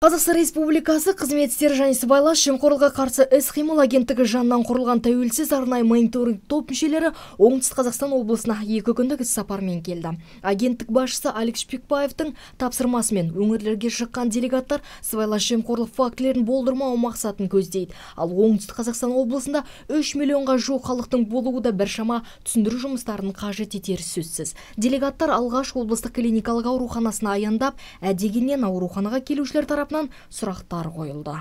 Қазақстан Республикасы Қызмет істері және сыбайлас жемқорлыққа қарсы іс-қимыл агенттігі жанынан құрылған тәуелсіз арнайы мониторинг топ мүшелері Оңтүстік Қазақстан облысына 2 күндік іс-сапармен келді. Агенттік басшысы Алик Шпекбаевтың тапсырмасымен өңірлерге шыққан делегаттар сыбайлас жемқорлық фактілерін болдырмау мақсатын көздейді. Ал Оңтүстік Қазақстан облысында 3 миллионға жуық халықтың болуы да біршама түсіндіру жұмыстарын қажет етері сөзсіз. Делегаттар алғаш облыстық клиникалық ауруханасына аяндап, дегеннен ауруханаға келушілер тарапынан сұрақтар қойылды.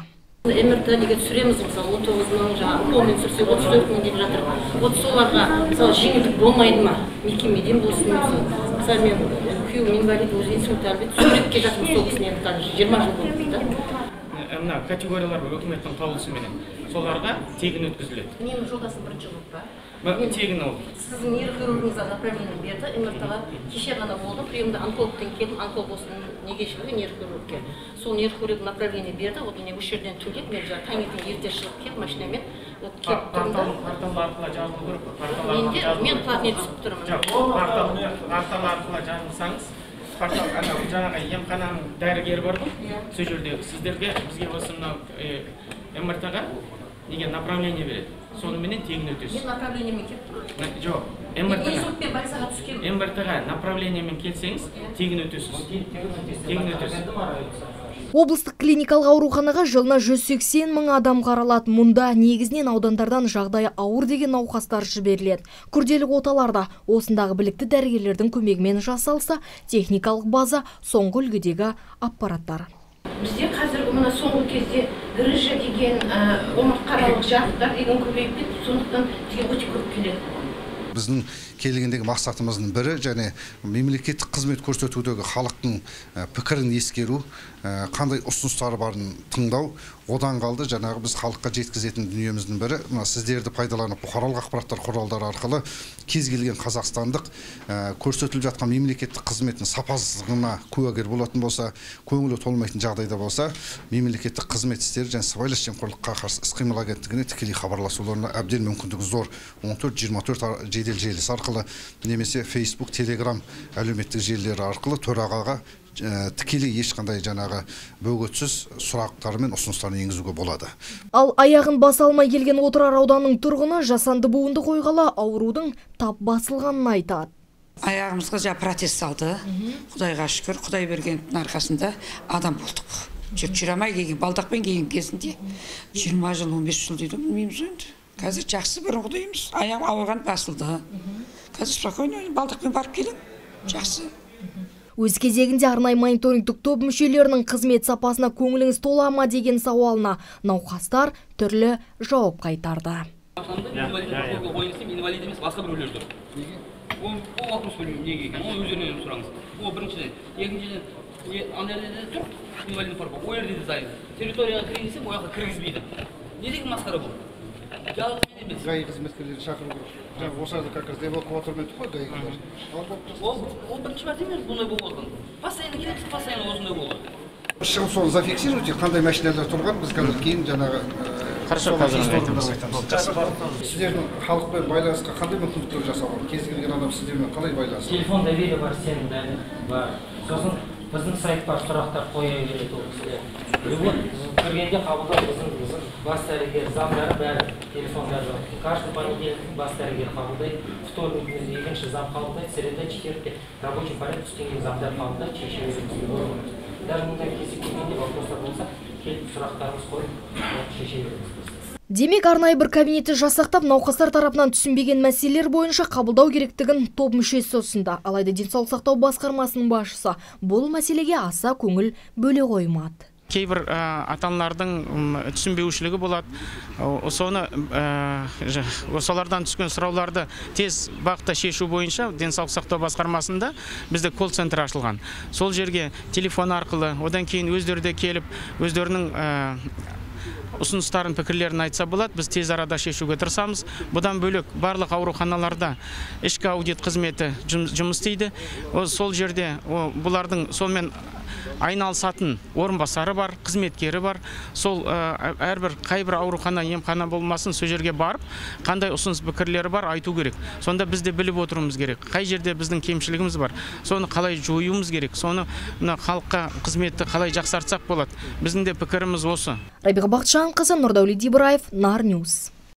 МРТ неге түсіреміз, мысалы 19 мың жаңағы қолмен түсірсе 34 мың деп жатыр. Вот соларға мысалы жеңілдік болмайды ма? Мекемеден болсын, мысалы мен күйеуім инвалид, өзі инсульт алып, суретке жатырмын, сол кісіне енді қазір 20 жыл болды да. Мына категориялар үкіметтің қаулысымен соларға тегін өткізіледі. Менің жолдасым бірінші болып па? Тегін ол. Сіздің нейрохирургыңызға направление берді, МРТ-ға кеше ғана болды, приемда онкологтан келдім, онколог болсын неге жүруге нейрохирургке. Сол нейрохирург направление берді, вот міне осы жерден төлеп, мен жаңа таңертең ерте шығып келіп машинамен келіп тұрмын. Портал арқылы жазылу керек. Мен платный түсіп тұрмын. Портал арқылы жазылсаңыз, портал жаңағы емхананың дәрігері бар ғой, сол жерде сіздерге бізге осы мынау МРТ-ға неге направление береді. Соныменен тегін өтесіз. Мен направлениемен келіп тұрмын. Жоқ, инсультпен больницаға түскен. МРТ-ға направлениемен келсеңіз, тегін өтесіз. Тегін өтесіз. Облыстық клиникалық ауруханаға жылына 180 мың адам қаралады. Мұнда негізінен аудандардан жағдайы ауыр деген науқастар жіберіледі. Күрделі оталарда осындағы білікті дәрігерлердің көмегімен жасалса, техникалық база соңғы үлгідегі аппараттар. Бізде қазір мына соңғы кезде грыжа деген омыртқалық жарықтар деген көбейіп кетті, сондықтан деген өте көп келеді. Біздің келгендегі мақсатымыздың бірі және мемлекеттік қызмет көрсетудегі халықтың пікірін ескеру, қандай ұсыныстары барын тыңдау, одан қалды жаңағы біз халыққа жеткізетін дүниеміздің бірі сіздерді пайдаланып бұқаралық ақпараттар құралдары арқылы кез келген қазақстандық көрсетіліп жатқан мемлекеттік қызметтің сапасыздығына куәгер болатын болса, көңілі толмайтын жағдайда болса, мемлекеттік қызмет істері және сыбайлас жемқорлыққа қарсы іс-қимыл агенттігіне тікелей хабарласуларына әбден мүмкіндігі зор. 14-24 жедел желісі арқылы немесе Facebook, Telegram әлеуметтік желілері арқылы төрағаға тікелей ешқандай жаңағы бөгетсіз сұрақтары мен ұсыныстарын енгізуге болады. Ал аяғын баса алмай келген Отырар ауданының тұрғыны жасанды буынды қойғалы аурудың тап басылғанын айтады. Аяғымызға жаңа протез салды. Құдайға шүкір, Құдай бергеннің арқасында адам болдық. Жүре алмай келген балдақпен келген кезінде 20 жыл, 15 жыл дейді, білмейміз енді. Қазір жақсы бұрынғы дейміз. Аяғым ауырған басылды. Қазір спокойно балдақпен барып келем. Жақсы. Өз кезегінде арнайы мониторингтік топ мүшелерінің қызмет сапасына көңіліңіз тола ма деген сауалына науқастар түрлі жауап қайтарды. Инвалид емес, басқа біреулер тұр. Ол вопрос неге екен? Ол өздерінен сұраңыз. Ол біріншіден, екіншіден, анализде тұр, инвалидный парк, ол жерде дайын. Территорияға кіргізсе, ол жаққа кіргізбейді. Не деген масқара бұл? ГАИ қызметкерлерін шақыру керек. Жаңа осы арада как раз эвакуатормен тұр ғой ГАИ қызметкерлер. Ол бірінші мәрте емес, бұндай болып отқан. Постоянно келеді, постоянно осындай болды. Шығып соны зафиксируйте, қандай машиналар тұрған, біз қазір кейін жаңағы сіздердің халықпен байланысқа қандай мүмкіндіктер жасалған? Кез келген адам сіздермен қалай байланысты? Телефон доверие бар, сенің бәрі бар. Сосын біздің сайтқа сұрақтар қоя береді ол кісілер. Кіргенде қабылдау біздің бас дәрігер, замдары бәрі телефондары бар. Каждый понедельник бас дәрігер қабылдайды, вторник екінші зам қабылдайды, среда, четверг рабочий порядок үстенген замдар қабылдайды, шеше береміз. Даже мұндай кезек келгенде вопростар болса, келіп сұрақтарымыз қойып, шеше береміз. Демек, арнайы бір кабинетті жасақтап, науқастар тарапынан түсінбеген мәселелер бойынша қабылдау керектігін топ мүшесі ұсынды. Алайда денсаулық сақтау басқармасының басшысы бұл мәселеге аса көңіл бөле қоймады. Кейбір ата-аналардың түсінбеушілігі болады. Соны солардан түскен сұрауларды тез бағытта шешу бойынша денсаулық сақтау басқармасында бізде колл-центр ашылған. Сол жерге телефон арқылы, одан кейін өздері келіп, өздерінің ұсыныстарын, пікірлерін айтса болады, біз тез арада шешуге тырысамыз. Бұдан бөлек барлық ауруханаларда ішкі аудит қызметі жұмыс істейді. Сол жерде бұлардың сонымен айналысатын орынбасары бар, қызметкері бар. Сол әрбір қайбір аурухана, емхана болмасын, сол жерге барып, қандай ұсыныс пікірлері бар айту керек. Сонда біз де біліп отыруымыз керек. Қай жерде біздің кемшілігіміз бар, соны қалай жоюымыз керек, соны халыққа қызметті қалай жақсартсақ болады. Біздің де пікіріміз осы. Рабиға Бақытжанқызы, Нұрдәулет Ибраев, Нар Ньюс.